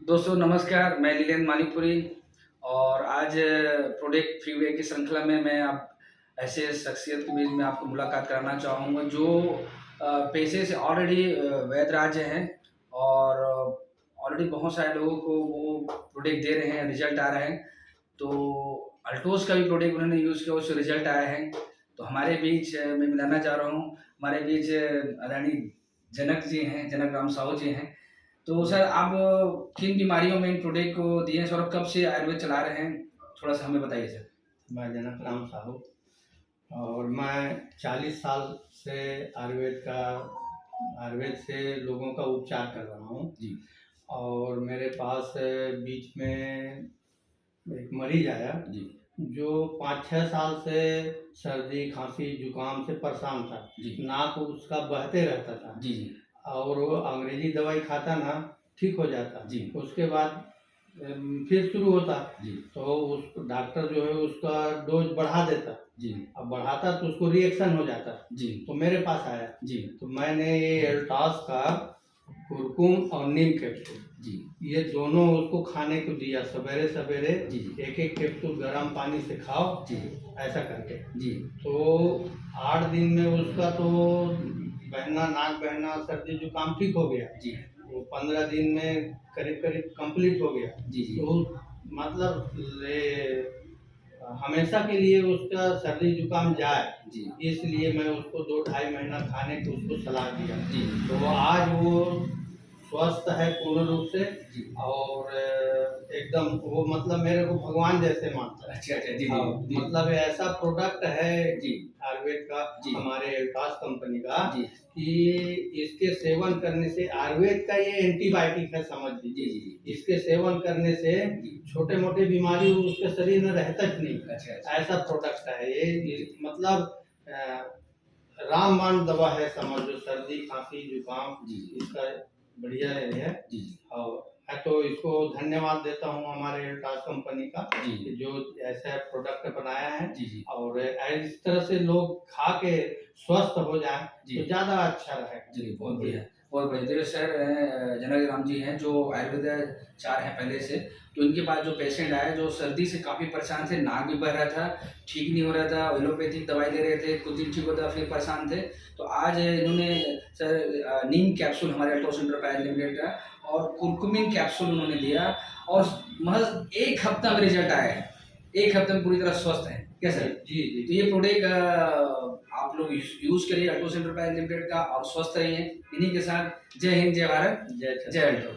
दोस्तों नमस्कार, मैं लीलेंद्र मानिकपुरी और आज प्रोडक्ट फ्रीवे की श्रृंखला में मैं आप ऐसे शख्सियत के बीच में आपको मुलाकात कराना चाहूँगा जो पेशे से ऑलरेडी वैध राज्य हैं और ऑलरेडी बहुत सारे लोगों को वो प्रोडक्ट दे रहे हैं, रिजल्ट आ रहे हैं। तो अल्टोस का भी प्रोडक्ट उन्होंने यूज़ किया, उससे रिजल्ट आए हैं। तो हमारे बीच मैं मिलाना चाह रहा हूँ, हमारे बीच आदरणीय जनक जी हैं, जनक राम साहू जी हैं। तो सर आप किन बीमारियों में इन प्रोडक्ट को दिए हैं सर और कब से आयुर्वेद चला रहे हैं? थोड़ा सा हमें बताइए सर। मैं जनक राम साहू और मैं 40 साल से आयुर्वेद से लोगों का उपचार कर रहा हूँ जी। और मेरे पास बीच में एक मरीज आया जी। जो 5-6 साल से सर्दी खांसी जुकाम से परेशान था। जी। नाक उसका बहते रहता था। जी जी। और वो अंग्रेजी दवाई खाता ना, ठीक हो जाता। जी। उसके बाद फिर शुरू होता। जी। तो उस डॉक्टर जो है उसका डोज बढ़ा देता। जी। अब बढ़ाता तो उसको रिएक्शन हो जाता। जी। तो मेरे पास आया। जी। तो मैंने ये एल्टास का कुरकुम और नीम कैप्सूल, जी। ये दोनों उसको खाने को दिया। सवेरे सवेरे जी। एक एक कैप्सूल गर्म पानी से खाओ। जी। ऐसा करके। जी। तो 8 दिन में उसका तो बहना, नाक बहना, सर्दी जुकाम ठीक हो गया। जी। वो 15 दिन में करीब करीब कंप्लीट हो गया। जी। जी। तो मतलब हमेशा के लिए उसका सर्दी जुकाम जाए, जी। इसलिए मैं उसको 2-2.5 महीना खाने की उसको सलाह दिया। जी। तो आज वो स्वस्थ है पूर्ण रूप से। जी। और एकदम वो मतलब मेरे को भगवान जैसे मानता है। अच्छा अच्छा। जी हाँ, जी। मतलब ऐसा प्रोडक्ट है जी। आयुर्वेद का, जी। हमारे एल्टास कंपनी का, जी। कि इसके सेवन करने से आयुर्वेद का ये एंटीबायोटिक है, समझ लीजिए। जी। जी। इसके सेवन करने से छोटे मोटे बीमारी उसके शरीर में रहता ही नहीं। अच्छा अच्छा। ऐसा प्रोडक्ट है ये मतलब रामबाण दवा है, समझ लो। सर्दी खांसी जुकाम जी। इसका बढ़िया है। जी। और मैं तो इसको धन्यवाद देता हूँ हमारे एल्टास कंपनी का, जी। जो ऐसा प्रोडक्ट बनाया है। जी। जी। और इस तरह से लोग खा के स्वस्थ हो जाए तो ज़्यादा अच्छा रहेगा। जी, बहुत बढ़िया, बहुत बढ़िया। देखिए सर, जनक राम जी हैं जो आयुर्वेदाचार्य हैं पहले से। तो इनके पास जो पेशेंट आए जो सर्दी से काफ़ी परेशान थे, नाक भी बह रहा था, ठीक नहीं हो रहा था, एलोपैथिक दवाई ले रहे थे, कुछ दिन ठीक होता फिर परेशान थे। तो आज इन्होंने सर नीम कैप्सूल हमारे अल्ट्रा सेंटर प्राइवेट लिमिटेड का और कुरकुमिन कैप्सूल उन्होंने दिया और महज 1 हफ्ता में रिजल्ट आया है। 1 हफ्ते में पूरी तरह स्वस्थ हैं। क्या सर? जी जी। तो ये प्रोडक्ट आप लोग यूज़ करिए अल्ट्रा सेंटर प्राइवेट लिमिटेड का और स्वस्थ रहिए। इन्हीं के साथ जय हिंद, जय भारत, जय जय अल्ट्रा।